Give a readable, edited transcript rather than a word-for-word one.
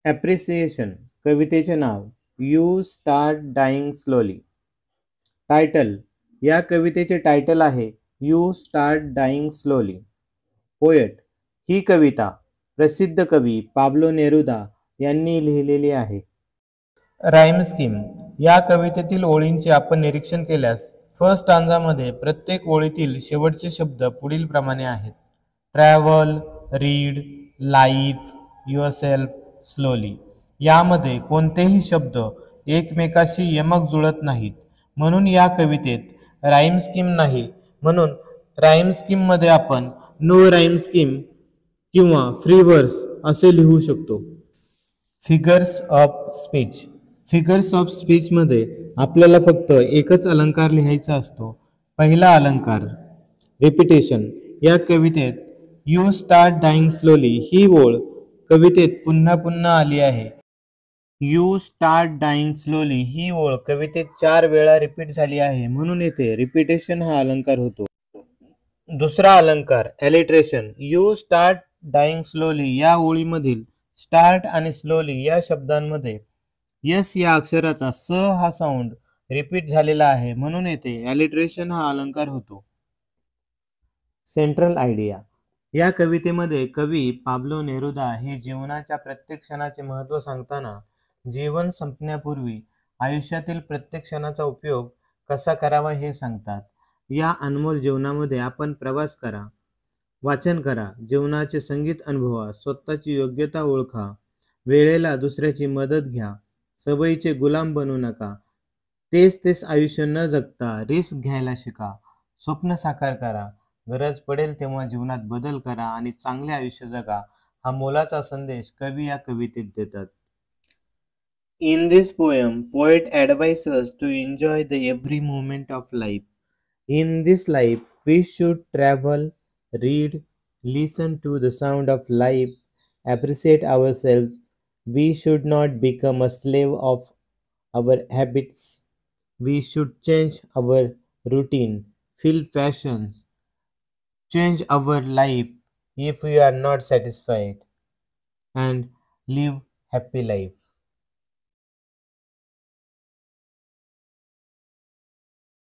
Appreciation कवितेचे नाव you start dying slowly. Title या कवितेचे टायटल आहे you start dying slowly. Poet ही कविता प्रसिद्ध कवी पाब्लो नेरुदा यांनी लिहिलेली आहे. राईम स्कीम या कवितेतील ओळींचे आपण निरीक्षण केल्यास फर्स्ट स्टांजामध्ये प्रत्येक ओळीतील शेवटचे शब्द पुढील प्रमाणे आहेत. Travel, read, life, yourself, slowly. यामध्ये कोणतेही शब्द एकमेकाशी यमक जुळत नाहीत, म्हणून या कवितेत राईम स्कीम नाही. म्हणून राईम स्कीममध्ये आपण नो राईम स्कीम किंवा फ्री वर्स असे लिहू शकतो. Figures of speech. Figures of स्पीचमध्ये आपल्याला फक्त एकच अलंकार लिहायचा असतो. पहिला अलंकार रिपिटेशन. या कवितेत यू स्टार्ट डाईंग स्लोली ही ओळ कवितेत पुन्हा पुन्हा आली आहे. यू स्टार्ट डाईंग स्लोली ही ओळ कवितेत 4 वेळा रिपीट झाली आहे, म्हणून येथे रिपिटेशन हा अलंकार होतो. दुसरा अलंकार ॲलिट्रेशन. यू स्टार्ट डाईंग स्लोली या ओळीमधील स्टार्ट आणि स्लोली या शब्दांमध्ये यस या अक्षराचा स हा साऊंड रिपीट झालेला आहे, म्हणून येथे ॲलिट्रेशन हा अलंकार होतो. Central idea. या कवितेमध्ये कवी पाब्लो नेरुदा हे जीवनाच्या प्रत्येक क्षणाचे महत्त्व सांगताना जीवन संपण्यापूर्वी आयुष्यातील प्रत्येक क्षणाचा उपयोग कसा करावा हे सांगतात. या अनमोल जीवनामध्ये आपण प्रवास करा, वाचन करा, जीवनाचे संगीत अनुभवा, स्वतःची योग्यता ओळखा, वेळेला दुसऱ्याची मदत घ्या, सवयीचे गुलाम बनू नका, तेच आयुष्य न जगता रिस्क घ्यायला शिका, स्वप्न साकार करा, गरज पडेल तेव्हा जीवनात बदल करा आणि चांगले आयुष्य जगा, हा मोलाचा संदेश कवी या कवितेत देतात. In this poem, poet advises us to enjoy the every moment of life. In this life, we should travel, read, listen to the sound of life, appreciate ourselves. We should not become a slave of our habits. We should change our routine, feel passions, change our life if we are not satisfied, and live happy life.